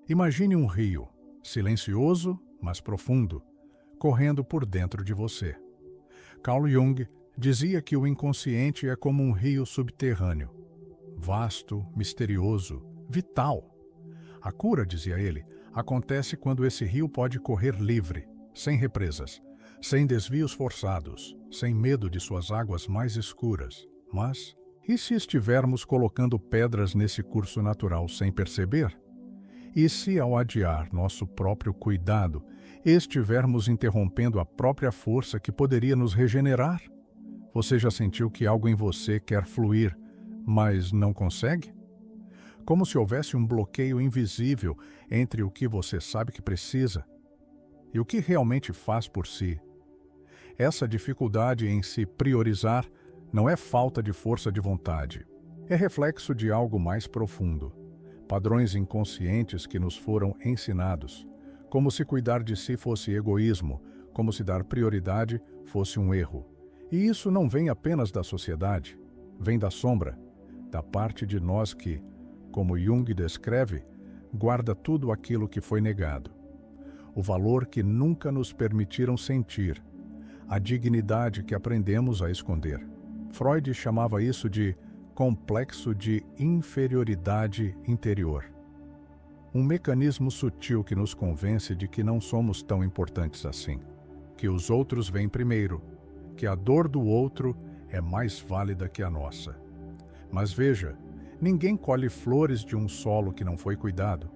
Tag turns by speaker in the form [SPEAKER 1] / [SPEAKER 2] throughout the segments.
[SPEAKER 1] Imagine um rio, silencioso, mas profundo, correndo por dentro de você. Carl Jung dizia que o inconsciente é como um rio subterrâneo, vasto, misterioso, vital. A cura, dizia ele, acontece quando esse rio pode correr livre, sem represas, sem desvios forçados, sem medo de suas águas mais escuras. Mas, e se estivermos colocando pedras nesse curso natural sem perceber? E se, ao adiar nosso próprio cuidado, estivermos interrompendo a própria força que poderia nos regenerar? Você já sentiu que algo em você quer fluir, mas não consegue? Como se houvesse um bloqueio invisível entre o que você sabe que precisa e o que realmente faz por si. Essa dificuldade em se priorizar não é falta de força de vontade. É reflexo de algo mais profundo. Padrões inconscientes que nos foram ensinados. Como se cuidar de si fosse egoísmo, como se dar prioridade fosse um erro. E isso não vem apenas da sociedade, vem da sombra, da parte de nós que, como Jung descreve, guarda tudo aquilo que foi negado. O valor que nunca nos permitiram sentir, a dignidade que aprendemos a esconder. Freud chamava isso de complexo de inferioridade interior. Um mecanismo sutil que nos convence de que não somos tão importantes assim, que os outros vêm primeiro, que a dor do outro é mais válida que a nossa. Mas veja, ninguém colhe flores de um solo que não foi cuidado.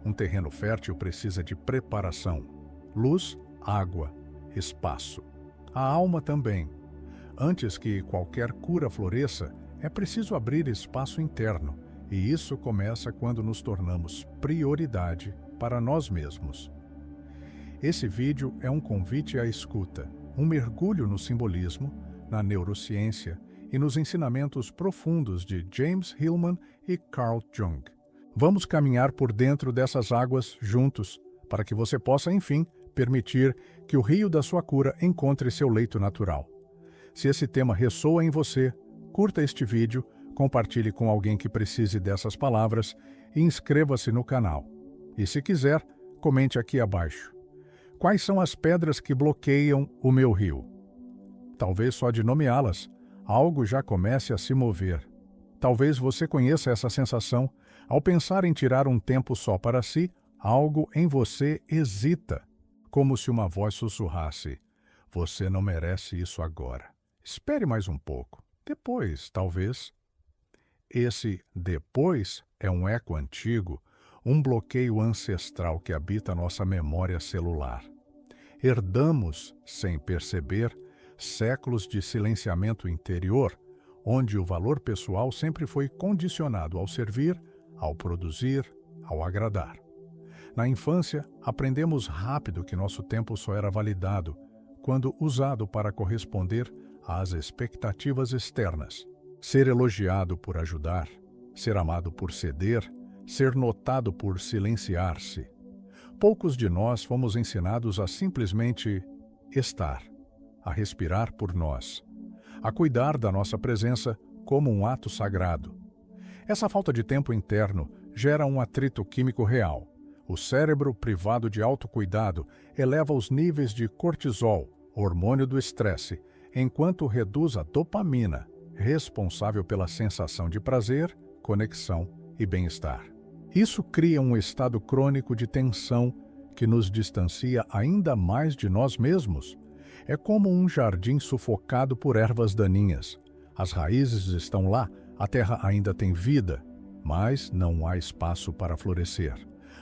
[SPEAKER 1] Um terreno fértil precisa de preparação, luz, água, espaço. A alma também. Antes que qualquer cura floresça, é preciso abrir espaço interno, e isso começa quando nos tornamos prioridade para nós mesmos. Esse vídeo é um convite à escuta, um mergulho no simbolismo, na neurociência e nos ensinamentos profundos de James Hillman e Carl Jung. Vamos caminhar por dentro dessas águas juntos, para que você possa, enfim, permitir que o rio da sua cura encontre seu leito natural. Se esse tema ressoa em você, curta este vídeo, compartilhe com alguém que precise dessas palavras e inscreva-se no canal. E se quiser, comente aqui abaixo. Quais são as pedras que bloqueiam o meu rio? Talvez só de nomeá-las, algo já comece a se mover. Talvez você conheça essa sensação. Ao pensar em tirar um tempo só para si, algo em você hesita, como se uma voz sussurrasse: você não merece isso agora. Espere mais um pouco. Depois, talvez. Esse depois é um eco antigo, um bloqueio ancestral que habita nossa memória celular. Herdamos, sem perceber, séculos de silenciamento interior, onde o valor pessoal sempre foi condicionado ao servir, ao produzir, ao agradar. Na infância, aprendemos rápido que nosso tempo só era validado quando usado para corresponder às expectativas externas. Ser elogiado por ajudar, ser amado por ceder, ser notado por silenciar-se. Poucos de nós fomos ensinados a simplesmente estar, a respirar por nós, a cuidar da nossa presença como um ato sagrado. Essa falta de tempo interno gera um atrito químico real. O cérebro, privado de autocuidado, eleva os níveis de cortisol, hormônio do estresse, enquanto reduz a dopamina, responsável pela sensação de prazer, conexão e bem-estar. Isso cria um estado crônico de tensão que nos distancia ainda mais de nós mesmos. É como um jardim sufocado por ervas daninhas. As raízes estão lá, a terra ainda tem vida, mas não há espaço para florescer.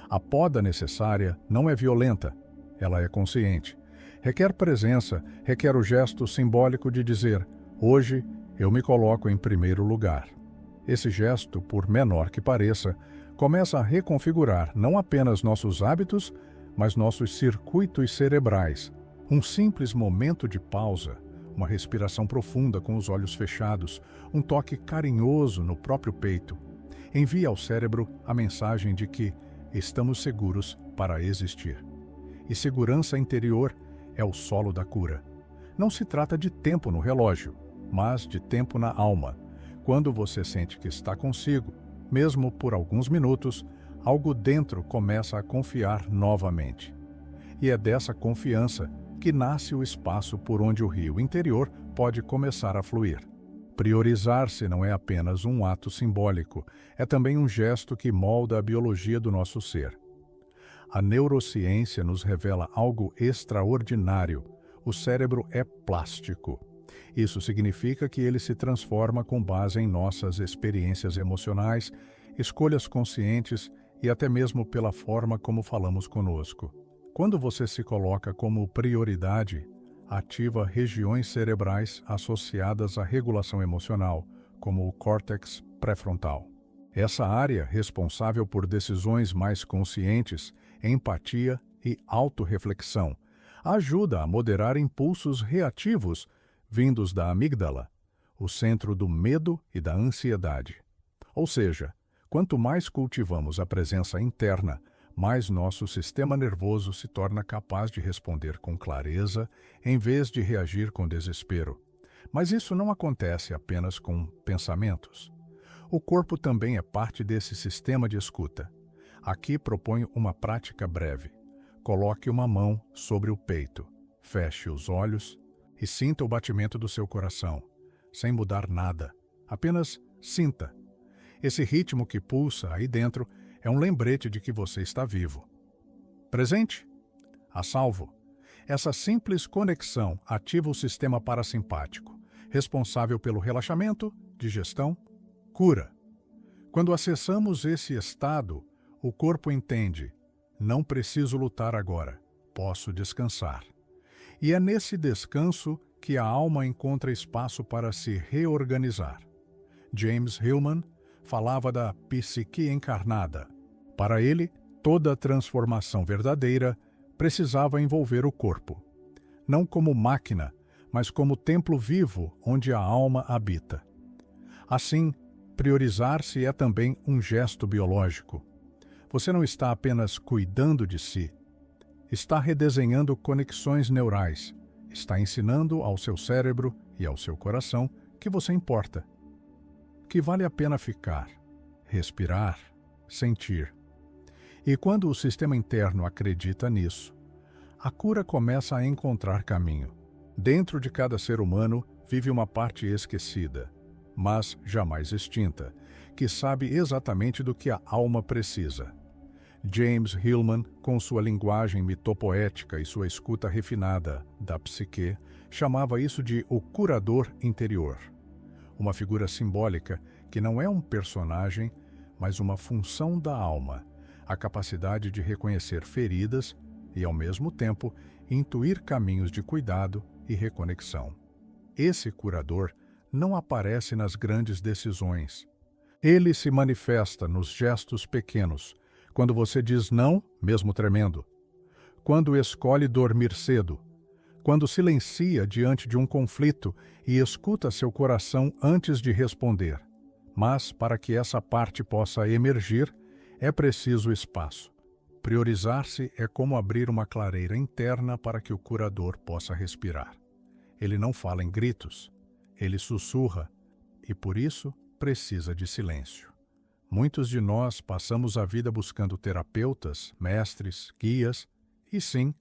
[SPEAKER 1] A poda necessária não é violenta, ela é consciente. Requer presença, requer o gesto simbólico de dizer: hoje eu me coloco em primeiro lugar. Esse gesto, por menor que pareça, começa a reconfigurar não apenas nossos hábitos, mas nossos circuitos cerebrais. Um simples momento de pausa, uma respiração profunda com os olhos fechados, um toque carinhoso no próprio peito, envia ao cérebro a mensagem de que estamos seguros para existir. E segurança interior é o solo da cura. Não se trata de tempo no relógio, mas de tempo na alma. Quando você sente que está consigo, mesmo por alguns minutos, algo dentro começa a confiar novamente. E é dessa confiança que nasce o espaço por onde o rio interior pode começar a fluir. Priorizar-se não é apenas um ato simbólico, é também um gesto que molda a biologia do nosso ser. A neurociência nos revela algo extraordinário. O cérebro é plástico. Isso significa que ele se transforma com base em nossas experiências emocionais, escolhas conscientes e até mesmo pela forma como falamos conosco. Quando você se coloca como prioridade, ativa regiões cerebrais associadas à regulação emocional, como o córtex pré-frontal. Essa área, responsável por decisões mais conscientes, empatia e autorreflexão, ajuda a moderar impulsos reativos vindos da amígdala, o centro do medo e da ansiedade. Ou seja, quanto mais cultivamos a presença interna, mais nosso sistema nervoso se torna capaz de responder com clareza, em vez de reagir com desespero. Mas isso não acontece apenas com pensamentos. O corpo também é parte desse sistema de escuta. Aqui proponho uma prática breve. Coloque uma mão sobre o peito, feche os olhos e sinta o batimento do seu coração, sem mudar nada. Apenas sinta. Esse ritmo que pulsa aí dentro é um lembrete de que você está vivo. Presente? A salvo. Essa simples conexão ativa o sistema parasimpático, responsável pelo relaxamento, digestão, cura. Quando acessamos esse estado, o corpo entende: não preciso lutar agora, posso descansar. E é nesse descanso que a alma encontra espaço para se reorganizar. James Hillman falava da psique encarnada. Para ele, toda transformação verdadeira precisava envolver o corpo. Não como máquina, mas como templo vivo onde a alma habita. Assim, priorizar-se é também um gesto biológico. Você não está apenas cuidando de si, está redesenhando conexões neurais, está ensinando ao seu cérebro e ao seu coração que você importa, que vale a pena ficar, respirar, sentir. E quando o sistema interno acredita nisso, a cura começa a encontrar caminho. Dentro de cada ser humano vive uma parte esquecida, mas jamais extinta, que sabe exatamente do que a alma precisa. James Hillman, com sua linguagem mitopoética e sua escuta refinada da psique, chamava isso de o curador interior. Uma figura simbólica que não é um personagem, mas uma função da alma, a capacidade de reconhecer feridas e, ao mesmo tempo, intuir caminhos de cuidado e reconexão. Esse curador não aparece nas grandes decisões. Ele se manifesta nos gestos pequenos, quando você diz não, mesmo tremendo, quando escolhe dormir cedo, quando silencia diante de um conflito e escuta seu coração antes de responder. Mas, para que essa parte possa emergir, é preciso espaço. Priorizar-se é como abrir uma clareira interna para que o curador possa respirar. Ele não fala em gritos, ele sussurra e, por isso, precisa de silêncio. Muitos de nós passamos a vida buscando terapeutas, mestres, guias, e sim,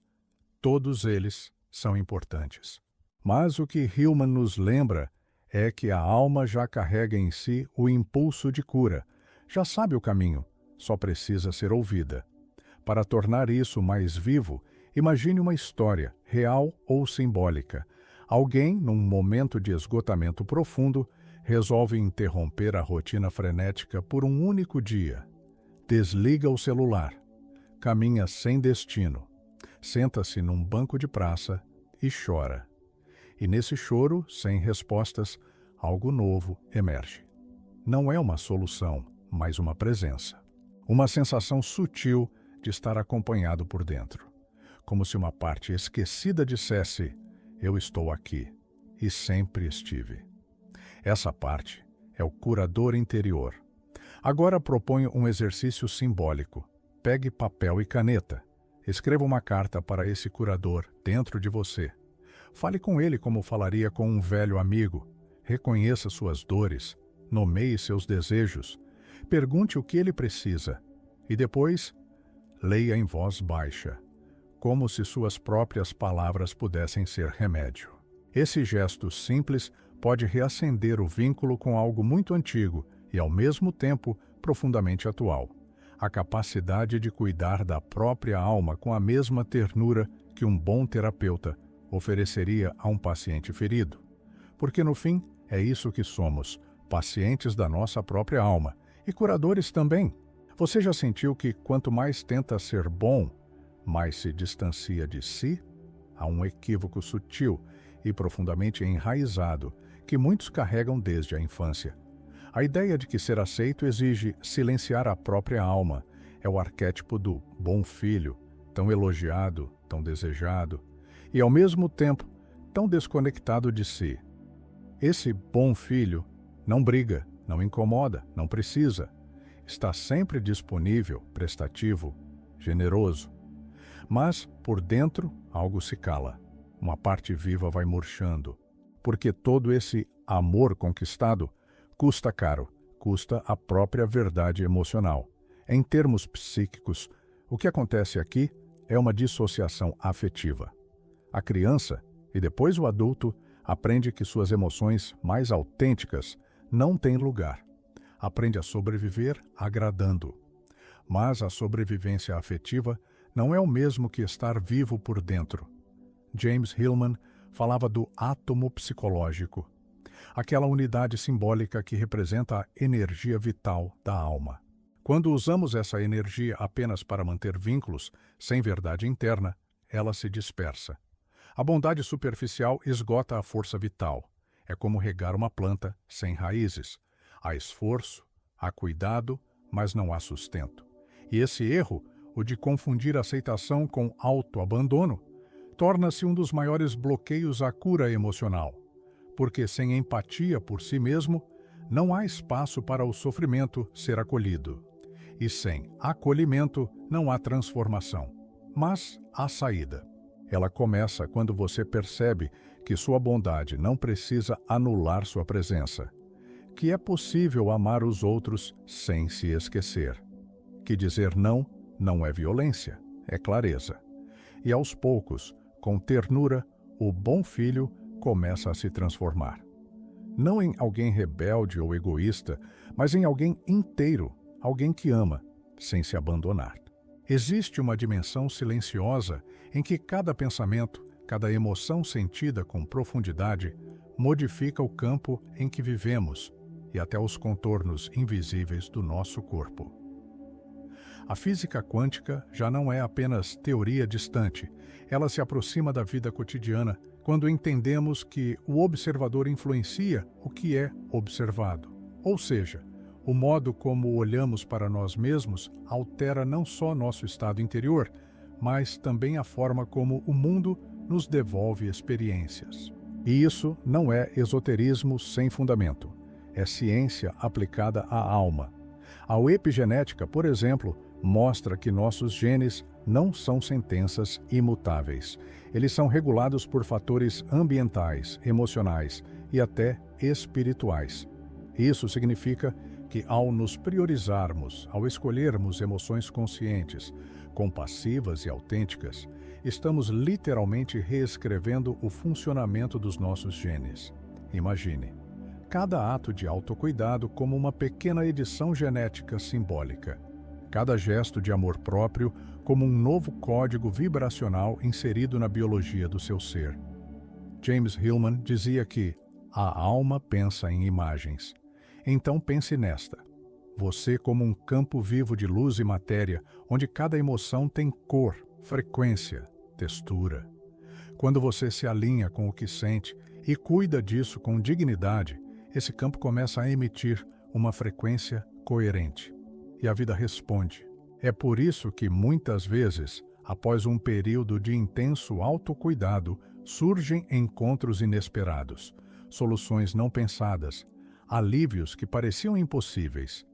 [SPEAKER 1] todos eles são importantes. Mas o que Hillman nos lembra é que a alma já carrega em si o impulso de cura, já sabe o caminho, só precisa ser ouvida. Para tornar isso mais vivo, imagine uma história, real ou simbólica. Alguém, num momento de esgotamento profundo, resolve interromper a rotina frenética por um único dia. Desliga o celular, caminha sem destino, senta-se num banco de praça e chora. E nesse choro, sem respostas, algo novo emerge. Não é uma solução, mas uma presença. Uma sensação sutil de estar acompanhado por dentro. Como se uma parte esquecida dissesse: eu estou aqui e sempre estive. Essa parte é o curador interior. Agora proponho um exercício simbólico. Pegue papel e caneta. Escreva uma carta para esse curador dentro de você. Fale com ele como falaria com um velho amigo. Reconheça suas dores. Nomeie seus desejos. Pergunte o que ele precisa. E depois, leia em voz baixa, como se suas próprias palavras pudessem ser remédio. Esse gesto simples pode reacender o vínculo com algo muito antigo e, ao mesmo tempo, profundamente atual. A capacidade de cuidar da própria alma com a mesma ternura que um bom terapeuta ofereceria a um paciente ferido. Porque, no fim, é isso que somos, pacientes da nossa própria alma e curadores também. Você já sentiu que quanto mais tenta ser bom, mais se distancia de si? Há um equívoco sutil e profundamente enraizado que muitos carregam desde a infância. A ideia de que ser aceito exige silenciar a própria alma é o arquétipo do bom filho, tão elogiado, tão desejado, e ao mesmo tempo tão desconectado de si. Esse bom filho não briga, não incomoda, não precisa. Está sempre disponível, prestativo, generoso. Mas, por dentro, algo se cala. Uma parte viva vai murchando, porque todo esse amor conquistado custa caro, custa a própria verdade emocional. Em termos psíquicos, o que acontece aqui é uma dissociação afetiva. A criança, e depois o adulto, aprende que suas emoções mais autênticas não têm lugar. Aprende a sobreviver agradando. Mas a sobrevivência afetiva não é o mesmo que estar vivo por dentro. James Hillman falava do átomo psicológico, aquela unidade simbólica que representa a energia vital da alma. Quando usamos essa energia apenas para manter vínculos, sem verdade interna, ela se dispersa. A bondade superficial esgota a força vital. É como regar uma planta sem raízes. Há esforço, há cuidado, mas não há sustento. E esse erro, o de confundir aceitação com autoabandono, torna-se um dos maiores bloqueios à cura emocional. Porque sem empatia por si mesmo, não há espaço para o sofrimento ser acolhido. E sem acolhimento, não há transformação. Mas há saída. Ela começa quando você percebe que sua bondade não precisa anular sua presença. Que é possível amar os outros sem se esquecer. Que dizer não não é violência, é clareza. E aos poucos, com ternura, o bom filho começa a se transformar. Não em alguém rebelde ou egoísta, mas em alguém inteiro, alguém que ama, sem se abandonar. Existe uma dimensão silenciosa em que cada pensamento, cada emoção sentida com profundidade, modifica o campo em que vivemos e até os contornos invisíveis do nosso corpo. A física quântica já não é apenas teoria distante, ela se aproxima da vida cotidiana quando entendemos que o observador influencia o que é observado. Ou seja, o modo como olhamos para nós mesmos altera não só nosso estado interior, mas também a forma como o mundo nos devolve experiências. E isso não é esoterismo sem fundamento, é ciência aplicada à alma. A epigenética, por exemplo, mostra que nossos genes não são sentenças imutáveis. Eles são regulados por fatores ambientais, emocionais e até espirituais. Isso significa que, ao nos priorizarmos, ao escolhermos emoções conscientes, compassivas e autênticas, estamos literalmente reescrevendo o funcionamento dos nossos genes. Imagine, cada ato de autocuidado como uma pequena edição genética simbólica. Cada gesto de amor próprio como um novo código vibracional inserido na biologia do seu ser. James Hillman dizia que a alma pensa em imagens. Então pense nesta. Você como um campo vivo de luz e matéria, onde cada emoção tem cor, frequência, textura. Quando você se alinha com o que sente e cuida disso com dignidade, esse campo começa a emitir uma frequência coerente. E a vida responde. É por isso que, muitas vezes, após um período de intenso autocuidado, surgem encontros inesperados, soluções não pensadas, alívios que pareciam impossíveis.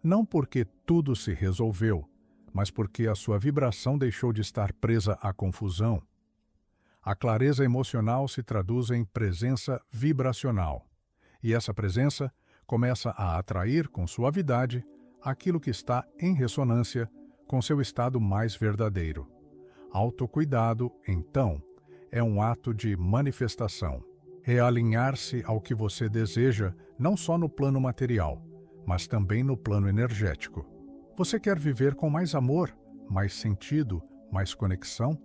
[SPEAKER 1] Não porque tudo se resolveu, mas porque a sua vibração deixou de estar presa à confusão. A clareza emocional se traduz em presença vibracional, e essa presença começa a atrair com suavidade aquilo que está em ressonância com seu estado mais verdadeiro. Autocuidado, então, é um ato de manifestação. É alinhar-se ao que você deseja, não só no plano material, mas também no plano energético. Você quer viver com mais amor, mais sentido, mais conexão?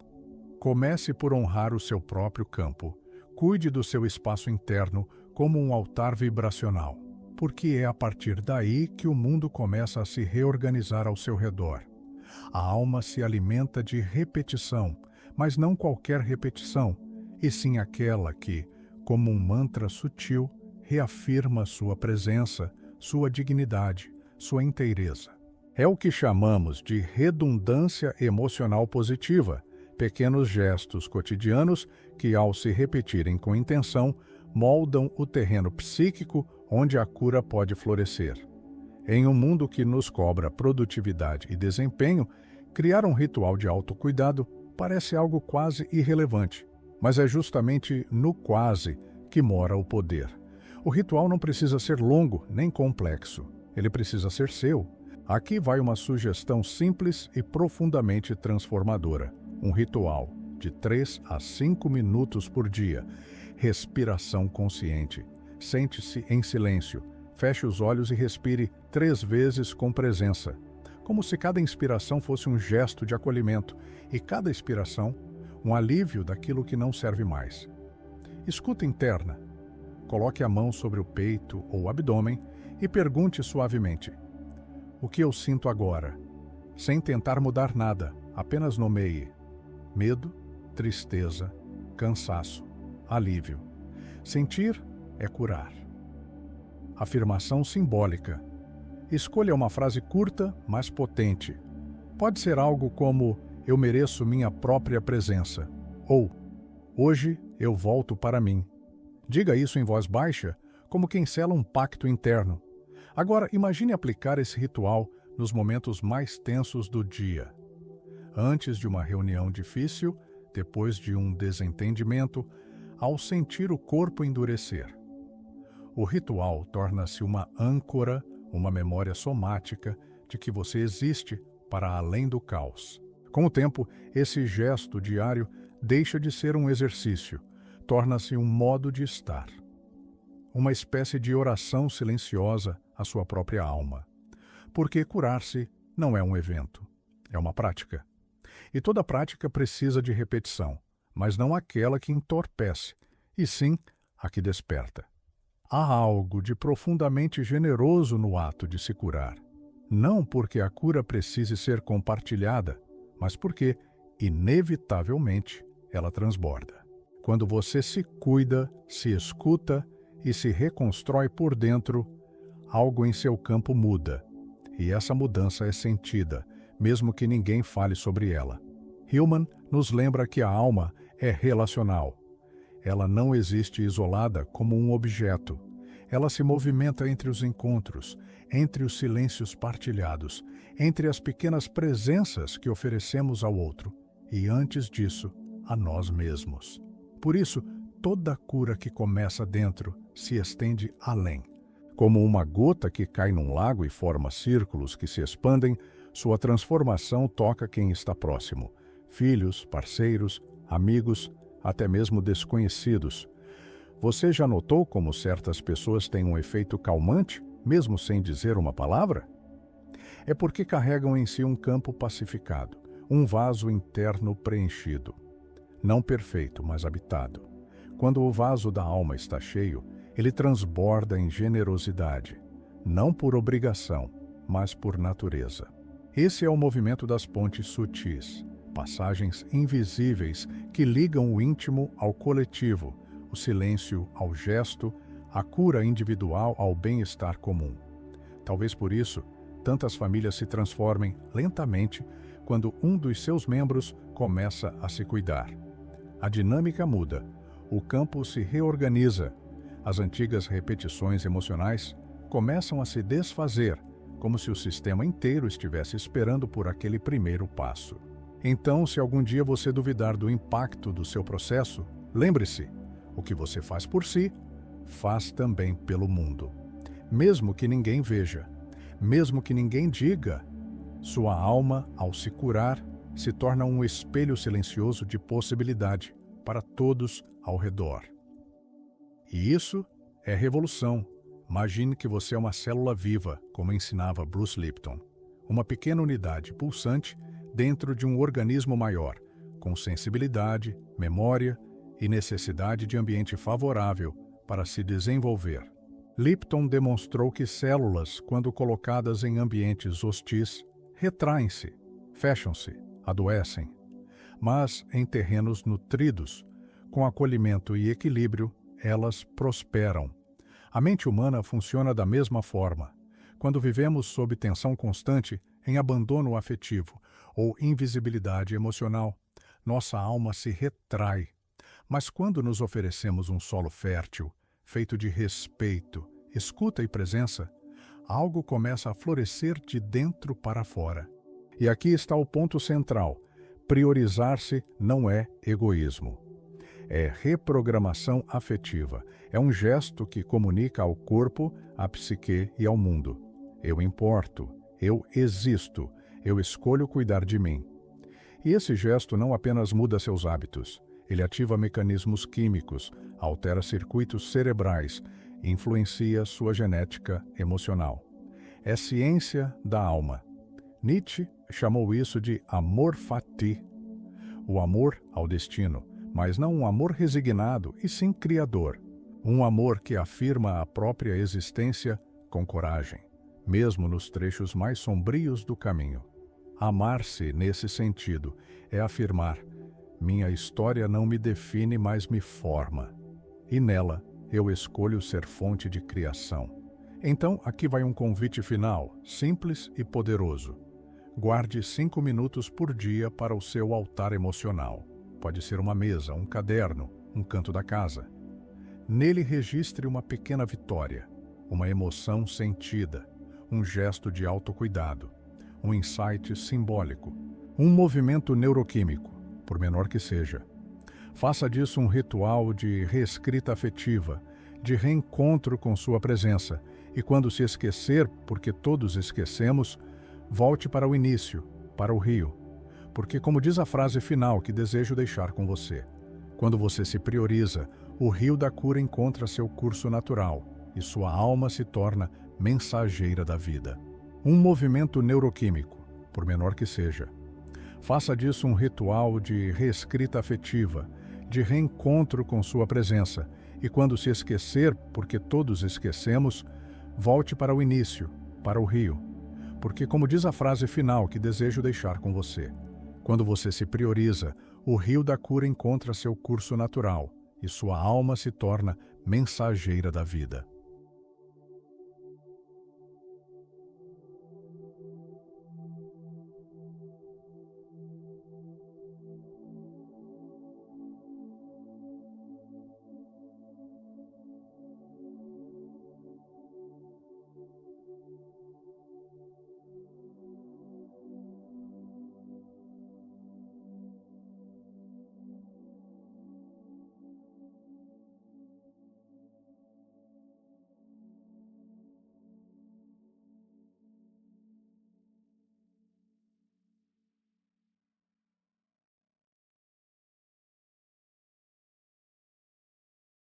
[SPEAKER 1] Comece por honrar o seu próprio campo. Cuide do seu espaço interno como um altar vibracional, porque é a partir daí que o mundo começa a se reorganizar ao seu redor. A alma se alimenta de repetição, mas não qualquer repetição, e sim aquela que, como um mantra sutil, reafirma sua presença, sua dignidade, sua inteireza. É o que chamamos de redundância emocional positiva, pequenos gestos cotidianos que, ao se repetirem com intenção, moldam o terreno psíquico onde a cura pode florescer. Em um mundo que nos cobra produtividade e desempenho, criar um ritual de autocuidado parece algo quase irrelevante, mas é justamente no quase que mora o poder. O ritual não precisa ser longo nem complexo, ele precisa ser seu. Aqui vai uma sugestão simples e profundamente transformadora. Um ritual de 3 a 5 minutos por dia. Respiração consciente. Sente-se em silêncio. Feche os olhos e respire 3 vezes com presença, como se cada inspiração fosse um gesto de acolhimento e cada expiração um alívio daquilo que não serve mais. Escuta interna. Coloque a mão sobre o peito ou abdômen e pergunte suavemente: o que eu sinto agora? Sem tentar mudar nada, apenas nomeie: medo, tristeza, cansaço, alívio. Sentir é curar. Afirmação simbólica. Escolha uma frase curta, mas potente. Pode ser algo como: eu mereço minha própria presença, ou hoje eu volto para mim. Diga isso em voz baixa, como quem sela um pacto interno. Agora, imagine aplicar esse ritual nos momentos mais tensos do dia. Antes de uma reunião difícil, depois de um desentendimento, ao sentir o corpo endurecer. O ritual torna-se uma âncora, uma memória somática de que você existe para além do caos. Com o tempo, esse gesto diário deixa de ser um exercício, torna-se um modo de estar. Uma espécie de oração silenciosa à sua própria alma. Porque curar-se não é um evento, é uma prática. E toda prática precisa de repetição, mas não aquela que entorpece, e sim a que desperta. Há algo de profundamente generoso no ato de se curar. Não porque a cura precise ser compartilhada, mas porque, inevitavelmente, ela transborda. Quando você se cuida, se escuta e se reconstrói por dentro, algo em seu campo muda. E essa mudança é sentida, mesmo que ninguém fale sobre ela. Hillman nos lembra que a alma é relacional. Ela não existe isolada como um objeto. Ela se movimenta entre os encontros, entre os silêncios partilhados, entre as pequenas presenças que oferecemos ao outro e, antes disso, a nós mesmos. Por isso, toda cura que começa dentro se estende além. Como uma gota que cai num lago e forma círculos que se expandem, sua transformação toca quem está próximo. Filhos, parceiros, amigos, até mesmo desconhecidos. Você já notou como certas pessoas têm um efeito calmante, mesmo sem dizer uma palavra? É porque carregam em si um campo pacificado, um vaso interno preenchido. Não perfeito, mas habitado. Quando o vaso da alma está cheio, ele transborda em generosidade, não por obrigação, mas por natureza. Esse é o movimento das pontes sutis, passagens invisíveis que ligam o íntimo ao coletivo, o silêncio ao gesto, a cura individual ao bem-estar comum. Talvez por isso, tantas famílias se transformem lentamente quando um dos seus membros começa a se cuidar. A dinâmica muda, o campo se reorganiza, as antigas repetições emocionais começam a se desfazer, como se o sistema inteiro estivesse esperando por aquele primeiro passo. Então, se algum dia você duvidar do impacto do seu processo, lembre-se, o que você faz por si, faz também pelo mundo. Mesmo que ninguém veja, Mesmo que ninguém diga, sua alma, ao se curar, se torna um espelho silencioso de possibilidade para todos ao redor. E isso é revolução. Imagine que você é uma célula viva, como ensinava Bruce Lipton. Uma pequena unidade pulsante dentro de um organismo maior, com sensibilidade, memória e necessidade de ambiente favorável para se desenvolver. Lipton demonstrou que células, quando colocadas em ambientes hostis, retraem-se, fecham-se, adoecem. Mas, em terrenos nutridos, com acolhimento e equilíbrio, elas prosperam. A mente humana funciona da mesma forma. Quando vivemos sob tensão constante, em abandono afetivo ou invisibilidade emocional, nossa alma se retrai. Mas quando nos oferecemos um solo fértil, feito de respeito, escuta e presença, algo começa a florescer de dentro para fora. E aqui está o ponto central. Priorizar-se não é egoísmo. É reprogramação afetiva. É um gesto que comunica ao corpo, à psique e ao mundo. Eu importo, eu existo, eu escolho cuidar de mim. E esse gesto não apenas muda seus hábitos, ele ativa mecanismos químicos, altera circuitos cerebrais, influencia sua genética emocional. É ciência da alma. Nietzsche chamou isso de amor fati, o amor ao destino, mas não um amor resignado, e sim criador. Um amor que afirma a própria existência com coragem, mesmo nos trechos mais sombrios do caminho. Amar-se, nesse sentido, é afirmar: minha história não me define, mas me forma. E nela, eu escolho ser fonte de criação. Então, aqui vai um convite final, simples e poderoso. Guarde 5 minutos por dia para o seu altar emocional. Pode ser uma mesa, um caderno, um canto da casa. Nele registre uma pequena vitória, uma emoção sentida, um gesto de autocuidado, um insight simbólico, um movimento neuroquímico, por menor que seja. Faça disso um ritual de reescrita afetiva, de reencontro com sua presença, e quando se esquecer, porque todos esquecemos, volte para o início, para o rio. Porque, como diz a frase final que desejo deixar com você, quando você se prioriza, o rio da cura encontra seu curso natural e sua alma se torna mensageira da vida. Um movimento neuroquímico, por menor que seja. Faça disso um ritual de reescrita afetiva, de reencontro com sua presença, e quando se esquecer, porque todos esquecemos, volte para o início, para o rio. Porque, como diz a frase final que desejo deixar com você, quando você se prioriza, o rio da cura encontra seu curso natural e sua alma se torna mensageira da vida.